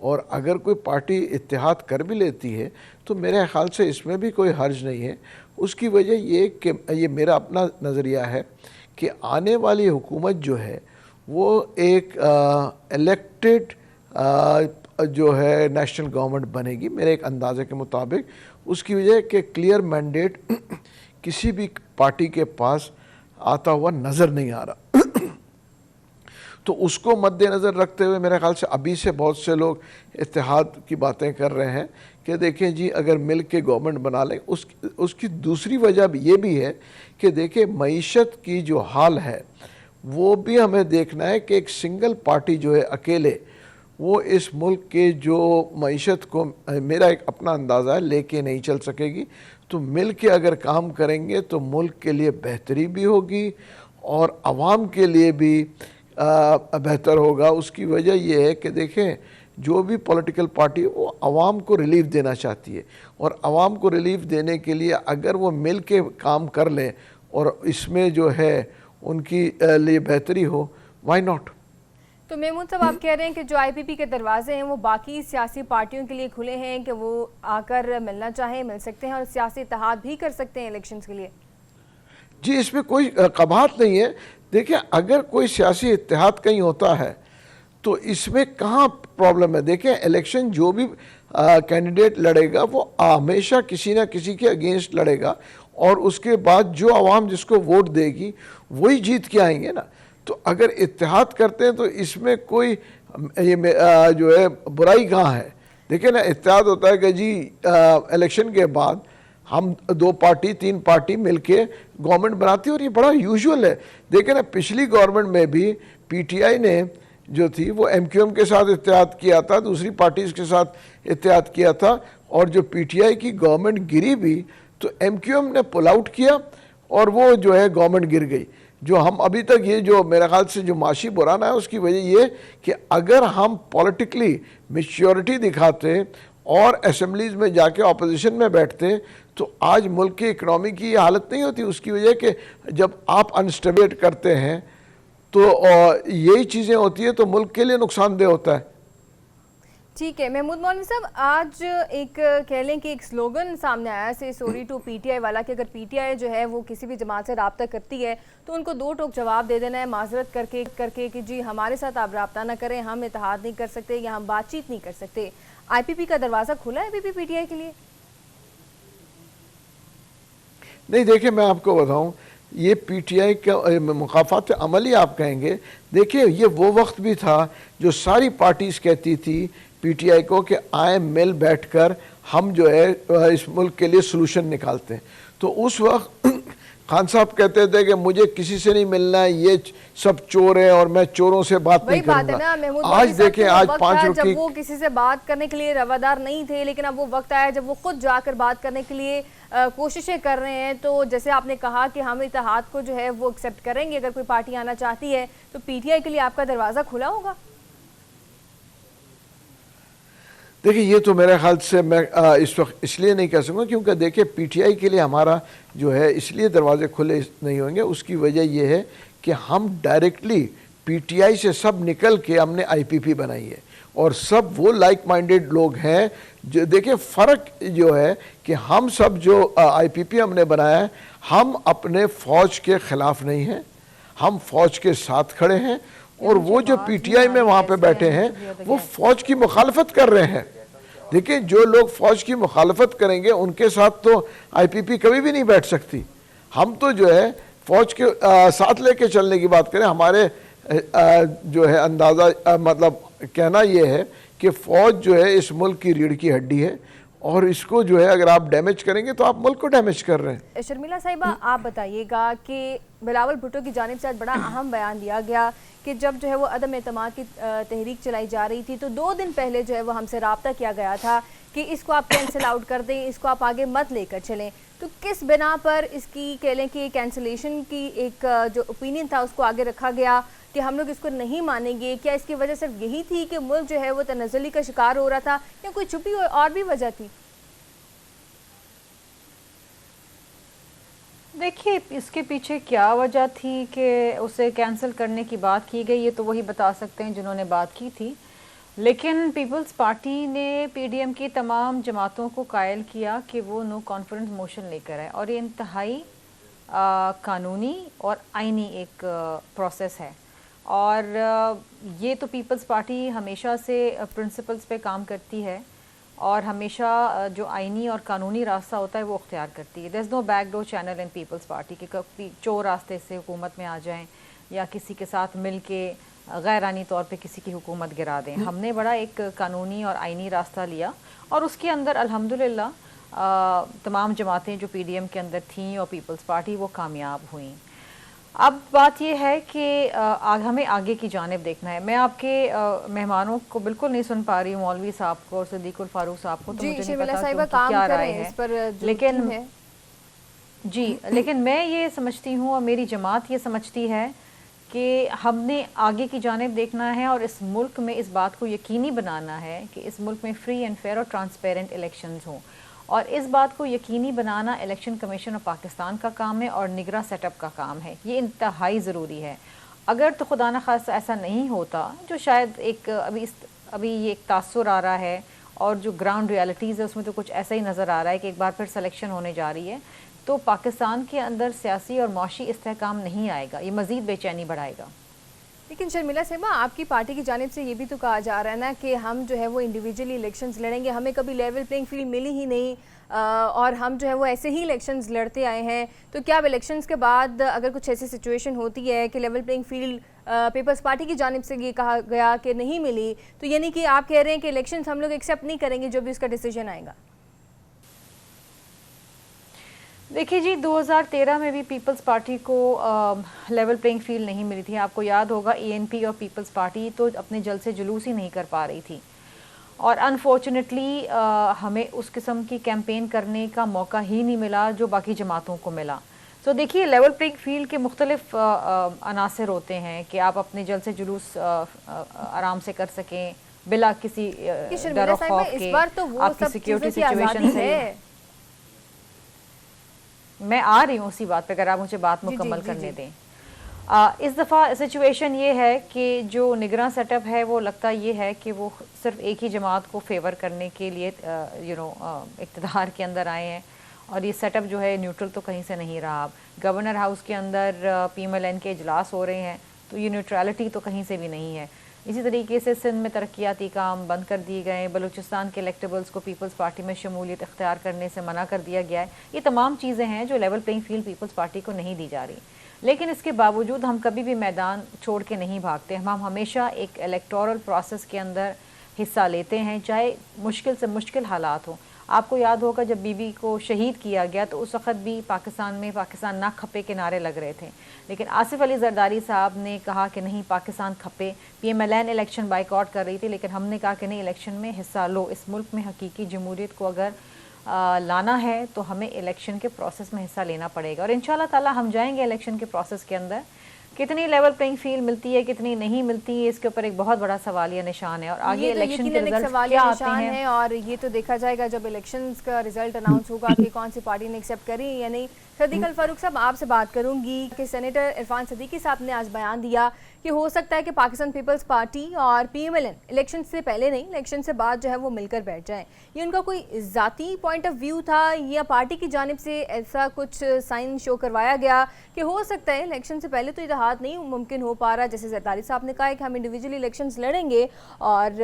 اور اگر کوئی پارٹی اتحاد کر بھی لیتی ہے تو میرے خیال سے اس میں بھی کوئی حرج نہیں ہے. اس کی وجہ یہ کہ یہ میرا اپنا نظریہ ہے کہ آنے والی حکومت جو ہے وہ ایک الیکٹڈ جو ہے نیشنل گورنمنٹ بنے گی میرے ایک اندازے کے مطابق. اس کی وجہ کہ کلیئر مینڈیٹ کسی بھی پارٹی کے پاس آتا ہوا نظر نہیں آ رہا. تو اس کو مد نظر رکھتے ہوئے میرے خیال سے ابھی سے بہت سے لوگ اتحاد کی باتیں کر رہے ہیں کہ دیکھیں جی اگر مل کے گورنمنٹ بنا لیں. اس کی دوسری وجہ یہ بھی ہے کہ دیکھیں معیشت کی جو حال ہے وہ بھی ہمیں دیکھنا ہے کہ ایک سنگل پارٹی جو ہے اکیلے وہ اس ملک کے جو معیشت کو میرا ایک اپنا اندازہ ہے لے کے نہیں چل سکے گی. تو مل کے اگر کام کریں گے تو ملک کے لیے بہتری بھی ہوگی اور عوام کے لیے بھی بہتر ہوگا. اس کی وجہ یہ ہے کہ دیکھیں جو بھی پولیٹیکل پارٹی وہ عوام کو ریلیف دینا چاہتی ہے اور عوام کو ریلیف دینے کے لیے اگر وہ مل کے کام کر لیں اور اس میں جو ہے ان کی لیے بہتری ہو, وائی ناٹ. تو محمود صاحب آپ کہہ رہے ہیں کہ جو آئی پی پی کے دروازے ہیں وہ باقی سیاسی پارٹیوں کے لیے کھلے ہیں کہ وہ آ کر ملنا چاہیں مل سکتے ہیں اور سیاسی اتحاد بھی کر سکتے ہیں الیکشنز کے لیے؟ جی اس میں کوئی قباحت نہیں ہے. دیکھیں اگر کوئی سیاسی اتحاد کہیں ہوتا ہے تو اس میں کہاں پرابلم ہے. دیکھیں الیکشن جو بھی کینڈیڈیٹ لڑے گا وہ ہمیشہ کسی نہ کسی کے اگینسٹ لڑے گا اور اس کے بعد جو عوام جس کو ووٹ دے گی وہی جیت کے آئیں گے نا. تو اگر اتحاد کرتے ہیں تو اس میں کوئی یہ جو ہے برائی کہاں ہے. دیکھیں نا اتحاد ہوتا ہے کہ جی الیکشن کے بعد ہم 2 پارٹی 3 پارٹی مل کے گورنمنٹ بناتی اور یہ بڑا یوزول ہے. دیکھیں نا پچھلی گورنمنٹ میں بھی پی ٹی آئی نے جو تھی وہ ایم کیو ایم کے ساتھ اتحاد کیا تھا, دوسری پارٹیز کے ساتھ اتحاد کیا تھا اور جو پی ٹی آئی کی گورنمنٹ گری بھی تو ایم کیو ایم نے پل آؤٹ کیا اور وہ جو ہے گورنمنٹ گر گئی. جو ہم ابھی تک یہ جو میرے خیال سے جو معاشی بحران ہے اس کی وجہ یہ کہ اگر ہم پولیٹیکلی میچیورٹی دکھاتے اور اسمبلیز میں جا کے اپوزیشن میں بیٹھتے تو آج ملک کی اکنامی کی یہ حالت نہیں ہوتی. اس کی وجہ کہ جب آپ انسٹیبلیٹ کرتے ہیں تو یہی چیزیں ہوتی ہیں تو ملک کے لیے نقصان دہ ہوتا ہے. ٹھیک ہے محمود مولوی صاحب, آج ایک کہہ لیں کہ ایک سلوگن سامنے آیا سے sorry to P T I والا کہ اگر پی ٹی آئی جو ہے وہ کسی بھی جماعت سے رابطہ کرتی ہے تو ان کو 2 ٹوک جواب دے دینا ہے معذرت کر کے کہ جی ہمارے ساتھ آپ رابطہ نہ کریں, ہم اتحاد نہیں کر سکتے یا ہم بات چیت نہیں کر سکتے. آئی پی پی کا دروازہ کھلا ہے پی ٹی آئی کے لیے؟ نہیں دیکھیں میں آپ کو بتاؤں یہ پی ٹی آئی کا مخالفت عملی آپ کہیں گے. دیکھیں یہ وہ وقت بھی تھا جو ساری پارٹیز کہتی تھی پی ٹی آئی کو کہ آئیں مل بیٹھ کر ہم جو ہے اس ملک کے لیے سلوشن نکالتے ہیں. تو اس وقت خان صاحب کہتے تھے کہ مجھے کسی سے نہیں ملنا ہے, یہ سب چور ہیں اور میں چوروں سے بات نہیں کروں گا. آج دیکھیں آج 5 روپے جب وہ کسی سے بات کرنے کے لیے روادار نہیں تھے لیکن اب وہ وقت آیا جب وہ خود جا کر بات کرنے کے لیے کوششیں کر رہے ہیں. تو جیسے آپ نے کہا کہ ہم اتحاد کو جو ہے وہ ایکسیپٹ کریں گے, اگر کوئی پارٹی آنا چاہتی ہے تو پی ٹی آئی کے لیے آپ کا دروازہ کھلا ہوگا؟ دیکھیں یہ تو میرے خیال سے میں اس وقت اس لیے نہیں کہہ سکوں کیونکہ دیکھیں پی ٹی آئی کے لیے ہمارا جو ہے اس لیے دروازے کھلے نہیں ہوں گے. اس کی وجہ یہ ہے کہ ہم ڈائریکٹلی پی ٹی آئی سے سب نکل کے ہم نے آئی پی پی بنائی ہے اور سب وہ لائک مائنڈیڈ لوگ ہیں. جو دیکھیں فرق جو ہے کہ ہم سب جو آئی پی پی ہم نے بنایا ہے ہم اپنے فوج کے خلاف نہیں ہیں, ہم فوج کے ساتھ کھڑے ہیں اور وہ جو پی ٹی آئی میں وہاں پہ بیٹھے ہیں وہ فوج کی مخالفت کر رہے ہیں. دیکھیں جو لوگ فوج کی مخالفت کریں گے ان کے ساتھ تو آئی پی پی کبھی بھی نہیں بیٹھ سکتی. ہم تو جو ہے فوج کے ساتھ لے کے چلنے کی بات کریں. ہمارے جو ہے اندازہ مطلب کہنا یہ ہے کہ فوج جو ہے اس ملک کی ریڑھ کی ہڈی ہے اور اس کو جو ہے اگر آپ ڈیمیج کریں گے تو آپ ملک کو ڈیمیج کر رہے ہیں. شرمیلہ صاحبہ آپ بتائیے گا کہ بلاول بھٹو کی جانب سے بڑا اہم بیان دیا گیا کہ جب جو ہے وہ عدم اعتماد کی تحریک چلائی جا رہی تھی تو 2 دن پہلے جو ہے وہ ہم سے رابطہ کیا گیا تھا کہ اس کو آپ کینسل آؤٹ کر دیں, اس کو آپ آگے مت لے کر چلیں. تو کس بنا پر اس کی کہہ لیں کہ کینسلیشن کی ایک جو اوپینین تھا اس کو آگے رکھا گیا کہ ہم لوگ اس کو نہیں مانیں گے؟ کیا اس کی وجہ صرف یہی تھی کہ ملک جو ہے وہ تنزلی کا شکار ہو رہا تھا یا کوئی چھپی ہوئی اور بھی وجہ تھی؟ دیکھیے اس کے پیچھے کیا وجہ تھی کہ اسے کینسل کرنے کی بات کی گئی, یہ تو وہی بتا سکتے ہیں جنہوں نے بات کی تھی. لیکن پیپلز پارٹی نے پی ڈی ایم کی تمام جماعتوں کو قائل کیا کہ وہ نو کانفیڈنس موشن لے کر آئے، اور یہ انتہائی قانونی اور آئینی ایک پروسیس ہے، اور یہ تو پیپلز پارٹی ہمیشہ سے پرنسپلز پہ کام کرتی ہے، اور ہمیشہ جو آئینی اور قانونی راستہ ہوتا ہے وہ اختیار کرتی ہے. There is no back door channel in Peoples Party کہ کبھی چور راستے سے حکومت میں آ جائیں یا کسی کے ساتھ مل کے غیر آئینی طور پہ کسی کی حکومت گرا دیں. ہم نے بڑا ایک قانونی اور آئینی راستہ لیا، اور اس کے اندر الحمدللہ تمام جماعتیں جو پی ڈی ایم کے اندر تھیں اور پیپلز پارٹی وہ کامیاب ہوئیں. اب بات یہ ہے کہ ہمیں آگے کی جانب دیکھنا ہے. میں آپ کے مہمانوں کو بالکل نہیں سن پا رہی ہوں، مولوی صاحب کو اور صدیق الفاروق صاحب کو، تو مجھے نہیں پتا کہ ان کی کیا رائے ہے. لیکن میں یہ سمجھتی ہوں اور میری جماعت یہ سمجھتی ہے کہ ہم نے آگے کی جانب دیکھنا ہے، اور اس ملک میں اس بات کو یقینی بنانا ہے کہ اس ملک میں فری اینڈ فیئر اور ٹرانسپیرنٹ الیکشنز ہوں، اور اس بات کو یقینی بنانا الیکشن کمیشن آف پاکستان کا کام ہے اور نگراں سیٹ اپ کا کام ہے. یہ انتہائی ضروری ہے. اگر تو خدا نخواستہ ایسا نہیں ہوتا، جو شاید ایک ابھی یہ ایک تاثر آ رہا ہے، اور جو گراؤنڈ ریالٹیز ہے اس میں تو کچھ ایسا ہی نظر آ رہا ہے کہ ایک بار پھر سلیکشن ہونے جا رہی ہے، تو پاکستان کے اندر سیاسی اور معاشی استحکام نہیں آئے گا، یہ مزید بے چینی بڑھائے گا. لیکن شرمیلا صاحبہ، آپ کی پارٹی کی جانب سے یہ بھی تو کہا جا رہا ہے نا کہ ہم جو ہے وہ انڈیویجولی الیکشنز لڑیں گے، ہمیں کبھی لیول پلینگ فیلڈ ملی ہی نہیں، اور ہم جو ہے وہ ایسے ہی الیکشنز لڑتے آئے ہیں. تو کیا اب الیکشنز کے بعد اگر کچھ ایسی سچویشن ہوتی ہے کہ level playing field Peoples Party کی جانب سے یہ کہا گیا کہ نہیں ملی، تو یعنی کہ آپ کہہ رہے ہیں کہ الیکشنز ہم لوگ ایکسیپٹ نہیں کریں گے جو بھی اس کا ڈیسیجن آئے گا؟ دیکھیے جی، 2013 میں بھی پیپلز پارٹی کو لیول پلینگ فیلڈ نہیں ملی تھی. آپ کو یاد ہوگا ای این پی اور پیپلز پارٹی تو اپنے جلسے جلوس ہی نہیں کر پا رہی تھی، اور انفارچونیٹلی ہمیں اس قسم کی کیمپین کرنے کا موقع ہی نہیں ملا جو باقی جماعتوں کو ملا. تو دیکھیے، لیول پلینگ فیلڈ کے مختلف عناصر ہوتے ہیں کہ آپ اپنے جلسے جلوس آرام سے کر سکیں بلا کسی ڈر و خوف کے، آپ کی سیکیورٹی سچویشن سے. میں آ رہی ہوں اسی بات پہ، اگر آپ مجھے بات مکمل کرنے دیں. اس دفعہ سچویشن یہ ہے کہ جو نگراں سیٹ اپ ہے وہ لگتا یہ ہے کہ وہ صرف ایک ہی جماعت کو فیور کرنے کے لیے اقتدار کے اندر آئے ہیں، اور یہ سیٹ اپ جو ہے نیوٹرل تو کہیں سے نہیں رہا. گورنر ہاؤس کے اندر پی ایم ایل این کے اجلاس ہو رہے ہیں، تو یہ نیوٹرالٹی تو کہیں سے بھی نہیں ہے. اسی طریقے سے سندھ میں ترقیاتی کام بند کر دیے گئے، بلوچستان کے الیکٹیبلز کو پیپلز پارٹی میں شمولیت اختیار کرنے سے منع کر دیا گیا ہے. یہ تمام چیزیں ہیں جو level playing field Peoples Party کو نہیں دی جا رہی. لیکن اس کے باوجود ہم کبھی بھی میدان چھوڑ کے نہیں بھاگتے. ہم ہمیشہ ایک الیکٹورل پروسیس کے اندر حصہ لیتے ہیں، چاہے مشکل سے مشکل حالات ہوں. آپ کو یاد ہوگا جب بی بی کو شہید کیا گیا تو اس وقت بھی پاکستان میں پاکستان نہ کھپے کے نعرے لگ رہے تھے، لیکن آصف علی زرداری صاحب نے کہا کہ نہیں، پاکستان کھپے. P M L N election boycott کر رہی تھی، لیکن ہم نے کہا کہ نہیں، الیکشن میں حصہ لو. اس ملک میں حقیقی جمہوریت کو اگر لانا ہے تو ہمیں الیکشن کے پروسیس میں حصہ لینا پڑے گا، اور انشاءاللہ تعالی ہم جائیں گے الیکشن کے پروسیس کے اندر. کتنی لیول پلینگ فیلڈ ملتی ہے، کتنی نہیں ملتی ہے، اس کے اوپر ایک بہت بڑا سوالیہ نشان ہے، اور آگے الیکشن کے رزلٹ کیا آتے ہیں، اور یہ تو دیکھا جائے گا جب الیکشنز کا رزلٹ اناؤنس ہوگا کہ کون سی پارٹی نے ایکسیپٹ کری یا نہیں. صدیق الفاروق صاحب، آپ سے بات کروں گی کہ سینیٹر عرفان صدیقی صاحب نے آج بیان دیا کہ ہو سکتا ہے کہ پاکستان پیپلز پارٹی اور P M L N election سے پہلے نہیں، الیکشن سے بعد جو ہے وہ مل کر بیٹھ جائیں. یہ ان کا کوئی ذاتی پوائنٹ آف ویو تھا یا پارٹی کی جانب سے ایسا کچھ سائن شو کروایا گیا کہ ہو سکتا ہے الیکشن سے پہلے تو اتحاد نہیں ممکن ہو پا رہا، جیسے زرداری صاحب نے کہا ہے کہ ہم انڈیویجولی الیکشنز لڑیں گے، اور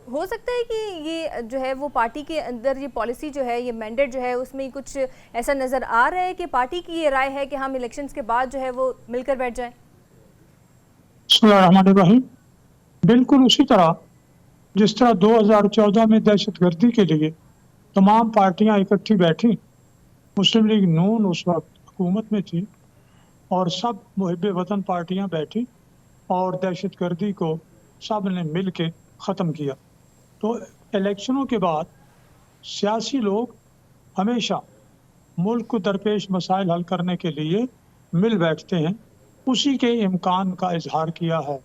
ہو سکتا ہے کہ یہ جو ہے وہ پارٹی کے اندر یہ پالیسی جو ہے، یہ مینڈیٹ جو ہے، اس میں کچھ ایسا نظر آ رہا ہے کہ پارٹی کی یہ رائے ہے کہ ہم الیکشنز کے بعد جو ہے وہ مل کر بیٹھ جائیں؟ بسم اللہ الرحمن الرحیم. بالکل اسی طرح جس طرح 2014 میں دہشت گردی کے لیے تمام پارٹیاں اکٹھی بیٹھی، مسلم لیگ نون اس وقت حکومت میں تھی، اور سب محب وطن پارٹیاں بیٹھی اور دہشت گردی کو سب نے مل کے ختم کیا. تو الیکشنوں کے بعد سیاسی لوگ ہمیشہ ملک کو درپیش مسائل حل کرنے کے لیے مل بیٹھتے ہیں. اسی کے امکان کا اظہار کیا ہے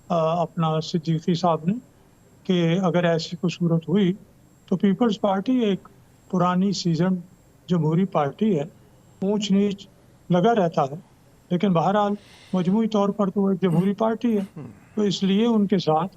اپنا صدیقی صاحب نے کہ اگر ایسی کوئی صورت ہوئی تو پیپلز پارٹی ایک پرانی سیزن جمہوری پارٹی ہے، اونچ نیچ لگا رہتا ہے، لیکن بہرحال مجموعی طور پر تو وہ ایک جمہوری پارٹی ہے، تو اس لیے ان کے ساتھ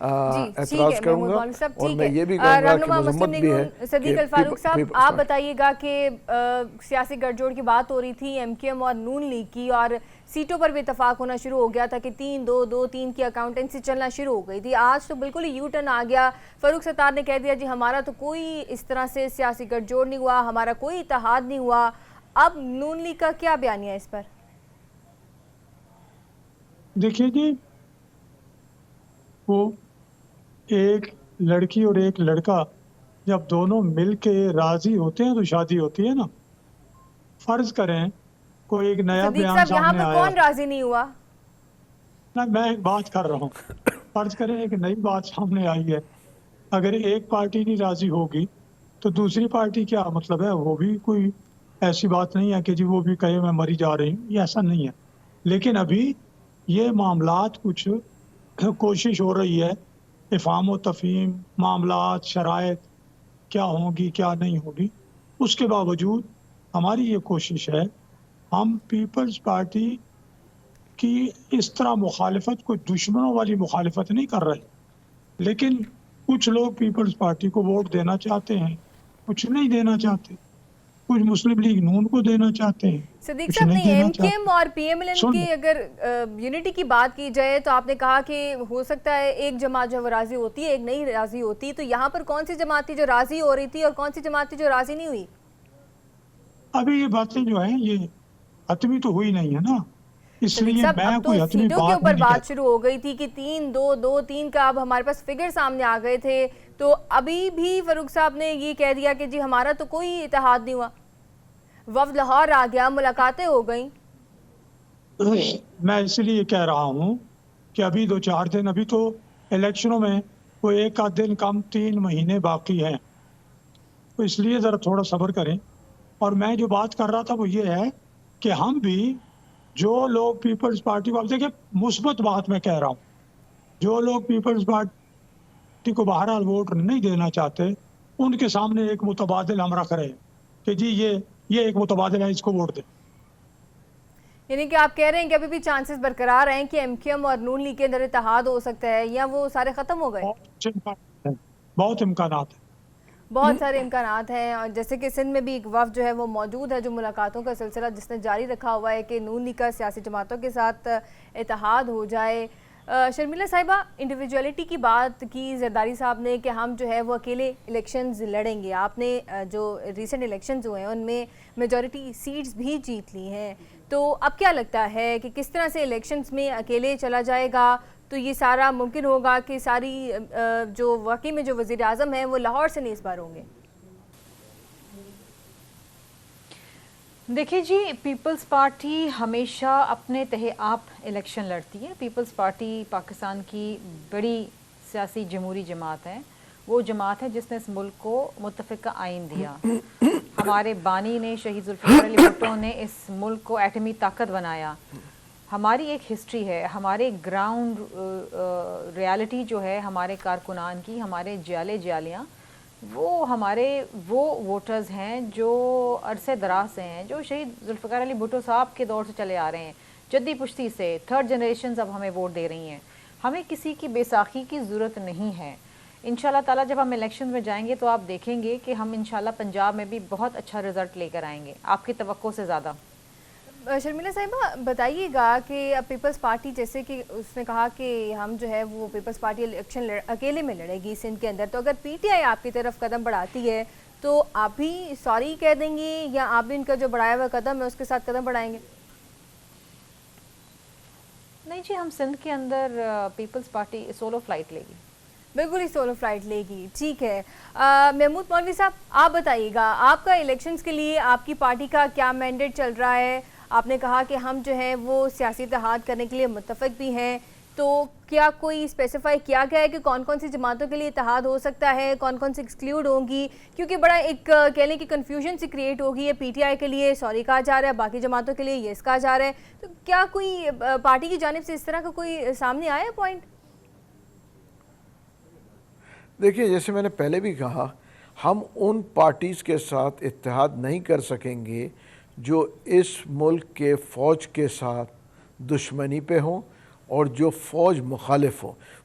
اعتراض کروں گا، اور میں یہ بھی کہوں گا کہ مذمت بھی ہے صدیق الفاروق صاحب آپ بتائیے گا کہ سیاسی گٹھ جوڑ کی بات ہو رہی تھی ایم کیو ایم اور نون لیگ کی، اور سیٹوں پر بھی اتفاق ہونا شروع ہو گیا تھا کہ 3-2-2-3 کی اکاؤنٹنسی چلنا شروع ہو گئی تھی. آج تو بالکل ہی یو ٹرن آ گیا. فاروق ستار نے کہہ دیا جی ہمارا تو کوئی اس طرح سے سیاسی گٹھ جوڑ نہیں ہوا، ہمارا کوئی اتحاد نہیں ہوا. اب نون لیگ کا کیا بیانیہ ہے اس پر؟ دیکھیے جی، وہ ایک لڑکی اور ایک لڑکا جب دونوں مل کے راضی ہوتے ہیں تو شادی ہوتی ہے نا. فرض کریں کوئی ایک نیا صدیق بیان صاحب یہاں سامنے پر آیا، کون راضی نہیں ہوا؟ میں ایک بات کر رہا ہوں. فرض کریں ایک نئی بات سامنے آئی ہے، اگر ایک پارٹی نہیں راضی ہوگی تو دوسری پارٹی کیا مطلب ہے؟ وہ بھی کوئی ایسی بات نہیں ہے کہ جی وہ بھی کہے میں مری جا رہی ہوں، یہ ایسا نہیں ہے. لیکن ابھی یہ معاملات کچھ کوشش ہو رہی ہے، افہام و تفہیم، معاملات، شرائط کیا ہوں گی کیا نہیں ہوگی. اس کے باوجود ہماری یہ کوشش ہے، ہم پیپلز پارٹی کی اس طرح مخالفت کوئی دشمنوں والی مخالفت نہیں کر رہے، لیکن کچھ لوگ پیپلز پارٹی کو ووٹ دینا چاہتے ہیں، کچھ نہیں دینا چاہتے، کچھ مسلم لیگ نون کو دینا چاہتے ہیں، صدیق کچھ صاحب نہیں نے دینا ایم کیو ایم چاہتے. اور پی ایم ایل این کی اگر یونٹی کی بات کی جائے تو آپ نے کہا کہ ہو سکتا ہے ایک جماعت جو راضی ہوتی ہے ایک نہیں راضی ہوتی، تو یہاں پر کون سی جماعت تھی جو راضی ہو رہی تھی اور کون سی جماعت تھی جو راضی نہیں ہوئی؟ ابھی یہ باتیں جو ہیں یہ حتمی تو ہوئی نہیں ہے نا، اس صدیق لیے صاحب میں اب تو کوئی حتمی سیٹوں کے بات اوپر نہیں بات کہتا. شروع ہو گئی تھی کہ 3-2-2-3 کا اب ہمارے پاس فگر سامنے آ گئے تھے، تو ابھی بھی فاروق صاحب نے یہ کہہ دیا کہ جی ہمارا تو کوئی اتحاد نہیں ہوا. وفد لاہور آ گیا، ملاقاتیں ہو گئیں. میں اس لیے کہہ رہا ہوں کہ ابھی 2-4 دن، ابھی تو الیکشنوں میں کوئی 1 دن کم 3 مہینے باقی ہیں، تو اس لیے ذرا تھوڑا صبر کریں. اور میں جو بات کر رہا تھا وہ یہ ہے کہ ہم بھی جو لوگ پیپلز پارٹی کو، دیکھیں مثبت بات میں کہہ رہا ہوں، جو لوگ پیپلز پارٹی کو بہرحال ووٹ نہیں دینا چاہتے ان کے سامنے ایک متبادل ہم رکھ رہے ہیں کہ جی یہ ایک متبادل ہے، اس کو ووٹ دیں. یعنی کہ آپ کہہ رہے ہیں کہ ابھی بھی چانسز برقرار ہیں کہ ایم کیو ایم اور نون لیگ کے اندر اتحاد ہو سکتا ہے، یا وہ سارے ختم ہو گئے؟ بہت امکانات ہیں. بہت سارے امکانات ہیں، اور جیسے کہ سندھ میں بھی ایک وفد جو ہے وہ موجود ہے جو ملاقاتوں کا سلسلہ جس نے جاری رکھا ہوا ہے کہ نون لیگ کا سیاسی جماعتوں کے ساتھ اتحاد ہو جائے. شرمیلا صاحبہ، انڈیویجولیٹی کی بات کی زرداری صاحب نے کہ ہم جو ہے وہ اکیلے الیکشنز لڑیں گے. آپ نے جو ریسنٹ الیکشنز ہوئے ہیں ان میں میجورٹی سیٹس بھی جیت لی ہیں، تو اب کیا لگتا ہے کہ کس طرح سے الیکشنز میں اکیلے چلا جائے گا تو یہ سارا ممکن ہوگا کہ ساری جو واقعی میں جو وزیر اعظم ہیں وہ لاہور سے نہیں اس بار ہوں گے؟ دیکھیں جی، پیپلز پارٹی ہمیشہ اپنے تہے آپ الیکشن لڑتی ہے. پیپلز پارٹی پاکستان کی بڑی سیاسی جمہوری جماعت ہے. وہ جماعت ہے جس نے اس ملک کو متفقہ آئین دیا. ہمارے بانی نے، شہید ذوالفقار علی بھٹو نے اس ملک کو ایٹمی طاقت بنایا. ہماری ایک ہسٹری ہے، ہمارے گراؤنڈ ریالٹی جو ہے ہمارے کارکنان کی، ہمارے جالیاں، وہ ہمارے وہ ووٹرز ہیں جو عرصے دراز سے ہیں، جو شہید ذوالفقار علی بھٹو صاحب کے دور سے چلے آ رہے ہیں، جدی پشتی سے 3rd جنریشنز اب ہمیں ووٹ دے رہی ہیں. ہمیں کسی کی بیساکھی کی ضرورت نہیں ہے. انشاءاللہ تعالیٰ جب ہم الیکشن میں جائیں گے تو آپ دیکھیں گے کہ ہم انشاءاللہ پنجاب میں بھی بہت اچھا رزلٹ لے کر آئیں گے، آپ کی توقع سے زیادہ. شرمیلا صاحبہ بتائیے گا کہ اب پیپلز پارٹی، جیسے کہ اس نے کہا کہ ہم جو ہے وہ پیپلز پارٹی الیکشن اکیلے میں لڑے گی سندھ کے اندر، تو اگر پی ٹی آئی آپ کی طرف قدم بڑھاتی ہے تو آپ بھی سوری کہہ دیں گے یا آپ بھی ان کا جو بڑھایا ہوا قدم ہے اس کے ساتھ قدم بڑھائیں گے؟ نہیں جی، ہم سندھ کے اندر پیپلز پارٹی سولو فلائٹ لے گی. بالکل ہی سولو فلائٹ لے گی. ٹھیک ہے. محمود مولوی صاحب آپ بتائیے گا، آپ کا الیکشنز کے لیے آپ کی پارٹی کا کیا مینڈیٹ چل رہا ہے؟ آپ نے کہا کہ ہم جو ہے وہ سیاسی اتحاد کرنے کے لیے متفق بھی ہیں، تو کیا کوئی اسپیسیفائی کیا گیا ہے کہ کون کون سی جماعتوں کے لیے اتحاد ہو سکتا ہے، کون کون سی ایکسکلیوڈ ہوں گی؟ کیونکہ بڑا ایک کہہ لیں کہ کنفیوژن سی کریٹ ہوگی ہے. پی ٹی آئی کے لیے سوری کہا جا رہا ہے، باقی جماعتوں کے لیے یس کہا جا رہا ہے، تو کیا کوئی پارٹی کی جانب سے اس طرح کا کوئی سامنے آیا ہے پوائنٹ؟ دیکھیے، جیسے میں نے پہلے بھی کہا، ہم ان پارٹیز کے ساتھ اتحاد نہیں کر سکیں گے جو اس ملک کے فوج کے ساتھ دشمنی پہ ہوں اور جو فوج مخالف ہوں.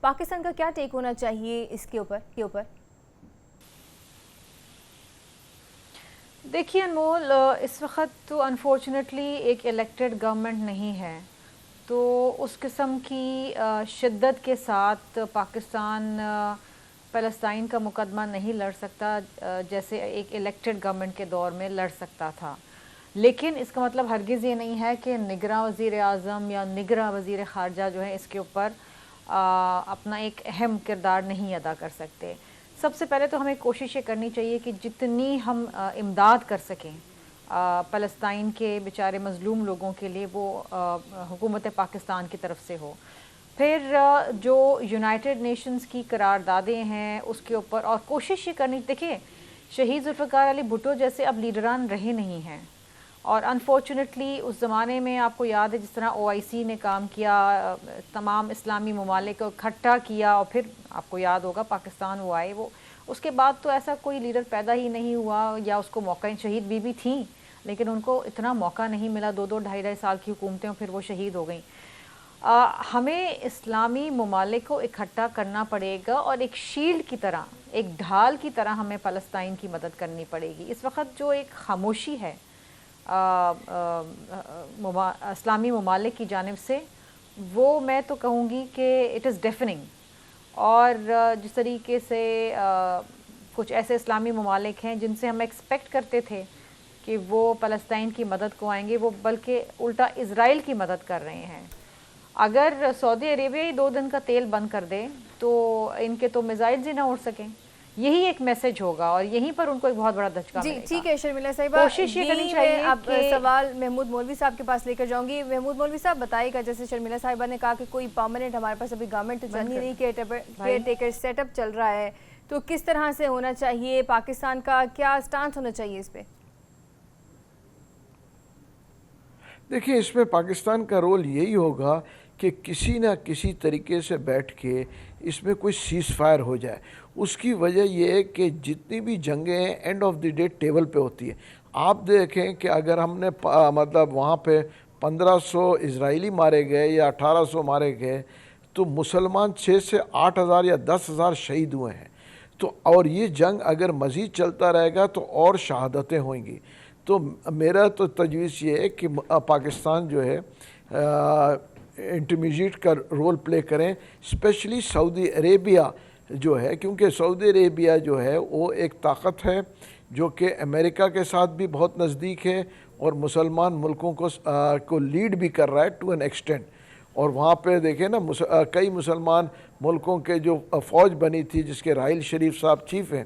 پاکستان کا کیا ٹیک ہونا چاہیے اس کے اوپر؟ دیکھیے انمول, اس وقت تو انفارچونیٹلی ایک الیکٹڈ گورنمنٹ نہیں ہے, تو اس قسم کی شدت کے ساتھ پاکستان فلسطین کا مقدمہ نہیں لڑ سکتا جیسے ایک الیکٹڈ گورنمنٹ کے دور میں لڑ سکتا تھا. لیکن اس کا مطلب ہرگز یہ نہیں ہے کہ نگراں وزیر اعظم یا نگراں وزیر خارجہ جو ہیں اس کے اوپر اپنا ایک اہم کردار نہیں ادا کر سکتے. سب سے پہلے تو ہمیں کوشش یہ کرنی چاہیے کہ جتنی ہم امداد کر سکیں فلسطین کے بیچارے مظلوم لوگوں کے لیے وہ حکومت پاکستان کی طرف سے ہو. پھر جو یونائٹڈ نیشنز کی قراردادیں ہیں اس کے اوپر اور کوشش یہ کرنی, دیکھیں شہید ذوالفقار علی بھٹو جیسے اب لیڈران رہے نہیں ہیں, اور انفارچونیٹلی اس زمانے میں آپ کو یاد ہے جس طرح OIC نے کام کیا, تمام اسلامی ممالک کو اکٹھا کیا, اور پھر آپ کو یاد ہوگا پاکستان وہ آئے, وہ اس کے بعد تو ایسا کوئی لیڈر پیدا ہی نہیں ہوا, یا اس کو موقع, شہید بھی تھیں لیکن ان کو اتنا موقع نہیں ملا, 2-2 ڈھائی سال کی حکومتیں, پھر وہ شہید ہو گئیں. ہمیں اسلامی ممالک کو اکٹھا کرنا پڑے گا اور ایک شیلڈ کی طرح, ایک ڈھال کی طرح ہمیں فلسطین کی مدد کرنی پڑے گی. اس وقت جو ایک خاموشی ہے اسلامی ممالک کی جانب سے, وہ میں تو کہوں گی کہ اٹ از ڈیفننگ. اور جس طریقے سے کچھ ایسے اسلامی ممالک ہیں جن سے ہم ایکسپیکٹ کرتے تھے کہ وہ فلسطین کی مدد کو آئیں گے, وہ بلکہ الٹا اسرائیل کی مدد کر رہے ہیں. اگر سعودی عربیہ ہی 2 دن کا تیل بند کر دے تو ان کے تو میزائلز ہی نہ اڑ سکیں. یہی ایک میسج ہوگا اور یہیں پر ان کو ایک بہت بڑا دھچکا ملے گا. ٹھیک ہے شرمیلا صاحبہ, کوشش یہ کرنی چاہیے. اب سوال محمود مولوی صاحب کے پاس لے کر جاؤں گی. محمود مولوی صاحب بتائیے گا, جیسے شرمیلا صاحبہ نے کہا کہ کوئی پرماننٹ ہمارے پاس ابھی گورنمنٹ تو چل نہیں, کیئر ٹیکر سیٹ اپ چل رہا ہے, تو کس طرح سے ہونا چاہیے, پاکستان کا کیا سٹانس ہونا چاہیے اس پہ؟ دیکھیں اس میں پاکستان کا رول یہی ہوگا کہ کسی نہ کسی طریقے سے بیٹھ کے اس میں کوئی سیز فائر ہو جائے. اس کی وجہ یہ ہے کہ جتنی بھی جنگیں ہیں and of the day table پہ ہوتی ہے. آپ دیکھیں کہ اگر ہم نے مطلب وہاں پہ 1500 اسرائیلی مارے گئے یا 1800 مارے گئے, تو مسلمان 6 سے 8,000 یا 10,000 شہید ہوئے ہیں. تو اور یہ جنگ اگر مزید چلتا رہے گا تو اور شہادتیں ہوئیں گی. تو میرا تو تجویز یہ ہے کہ پاکستان جو ہے انٹرمیڈیٹ کا رول پلے کریں, اسپیشلی سعودی عربیہ جو ہے, کیونکہ سعودی عربیہ جو ہے وہ ایک طاقت ہے جو کہ امریکہ کے ساتھ بھی بہت نزدیک ہے اور مسلمان ملکوں کو لیڈ بھی کر رہا ہے ٹو این ایکسٹینٹ. اور وہاں پہ دیکھیں نا کئی مسلمان ملکوں کے جو فوج بنی تھی جس کے راحیل شریف صاحب چیف ہیں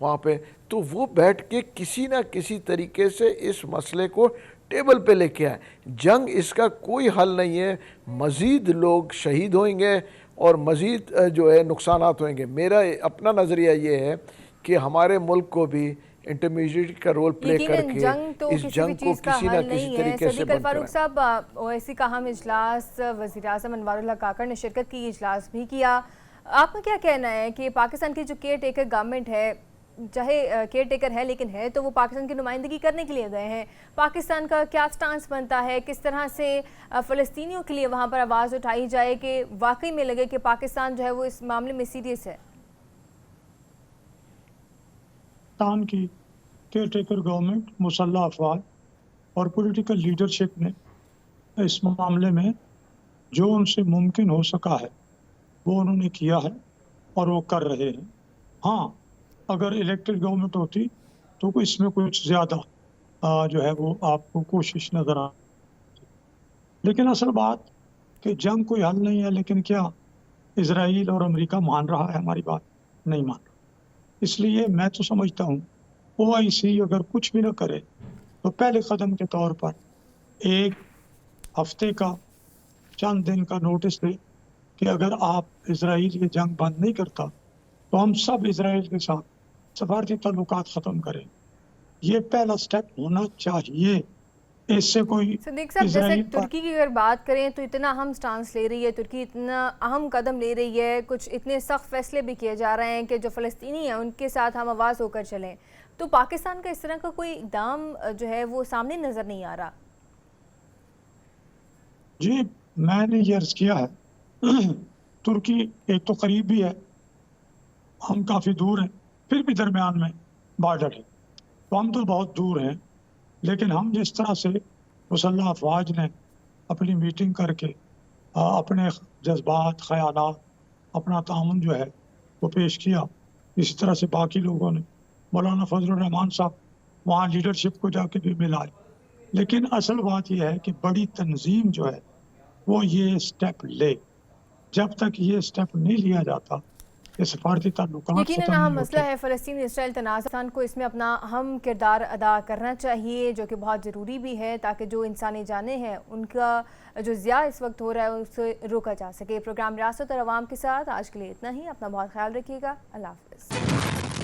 وہاں پہ, تو وہ بیٹھ کے کسی نہ کسی طریقے سے اس مسئلے کو ٹیبل پہ لے کے آئے. جنگ اس کا کوئی حل نہیں ہے, مزید لوگ شہید ہوئیں گے اور مزید جو ہے نقصانات ہوئیں گے. میرا اپنا نظریہ یہ ہے کہ ہمارے ملک کو بھی انٹرمیڈیٹ کا رول پلے کر کے اس جنگ کو کسی نہ کسی طریقے سے بند فاروق صاحب, OIC کا اہم اجلاس وزیر اعظم انوار اللہ کاکڑ نے شرکت کی, اجلاس بھی کیا. آپ کا کیا کہنا ہے کہ پاکستان کی جو کیئر ٹیکر گورنمنٹ ہے, چاہے کیئر ٹیکر ہے لیکن ہے تو وہ پاکستان کی نمائندگی کرنے کے لیے گئے ہیں, پاکستان کا کیا سٹانس بنتا ہے, کس طرح سے فلسطینیوں کے لیے وہاں پر آواز اٹھائی جائے کہ واقعی میں لگے کہ پاکستان جو ہے وہ اس معاملے میں سیریس ہے؟ پاکستان کی کیئر ٹیکر گورنمنٹ, مسلح افواج اور پولیٹیکل لیڈرشپ نے اس معاملے میں جو ان سے ممکن ہو سکا ہے وہ انہوں نے کیا ہے اور وہ کر رہے ہیں. ہاں, اگر الیکٹڈ گورنمنٹ ہوتی تو اس میں کچھ زیادہ جو ہے وہ آپ کو کوشش نظر آ, لیکن اصل بات کہ جنگ کوئی حل نہیں ہے, لیکن کیا اسرائیل اور امریکہ مان رہا ہے ہماری بات؟ نہیں مان رہا. اس لیے میں تو سمجھتا ہوں OIC اگر کچھ بھی نہ کرے تو پہلے قدم کے طور پر ایک ہفتے کا, چند دن کا نوٹس دے کہ اگر آپ اسرائیل یہ جنگ بند نہیں کرتا تو ہم سب اسرائیل کے ساتھ سفارتی تعلقات ختم کریں. یہ پہلا سٹیپ ہونا چاہیے. اس سے کوئی صدیق صاحب, جیسے ترکی کی اگر بات کریں تو اتنا اہم سٹانس لے رہی ہے ترکی, اتنا اہم قدم لے رہی ہے, کچھ اتنے سخت فیصلے بھی کیے جا رہے ہیں کہ جو فلسطینی ہیں ان کے ساتھ ہم آواز ہو کر چلیں, تو پاکستان کا اس طرح کا کوئی اقدام جو ہے وہ سامنے نظر نہیں آ رہا. جی میں نے یہ عرض کیا ہے ترکی ایک تو قریب بھی ہے، ہم کافی دور ہیں، پھر بھی درمیان میں بارڈر ہے، تو ہم تو بہت دور ہیں، لیکن ہم جس طرح سے مسلح افواج نے اپنی میٹنگ کر کے اپنے جذبات، خیالات، اپنا تعاون جو ہے وہ پیش کیا، اسی طرح سے باقی لوگوں نے، مولانا فضل الرحمان صاحب وہاں لیڈرشپ کو جا کے بھی ملائے، لیکن اصل بات یہ ہے کہ بڑی تنظیم جو ہے وہ یہ اسٹیپ لے، جب تک یہ اسٹیپ نہیں لیا جاتا یہ سفارتی تعلقات یقیناً ختم اہم نہیں مسئلہ ہوتے۔ ہے فلسطین اسرائیل تنازع کو اس میں اپنا اہم کردار ادا کرنا چاہیے، جو کہ بہت ضروری بھی ہے تاکہ جو انسانی جانیں ہیں ان کا جو ضیاع اس وقت ہو رہا ہے اسے روکا جا سکے۔ پروگرام ریاست اور عوام کے ساتھ آج کے لیے اتنا ہی، اپنا بہت خیال رکھیے گا، اللہ حافظ۔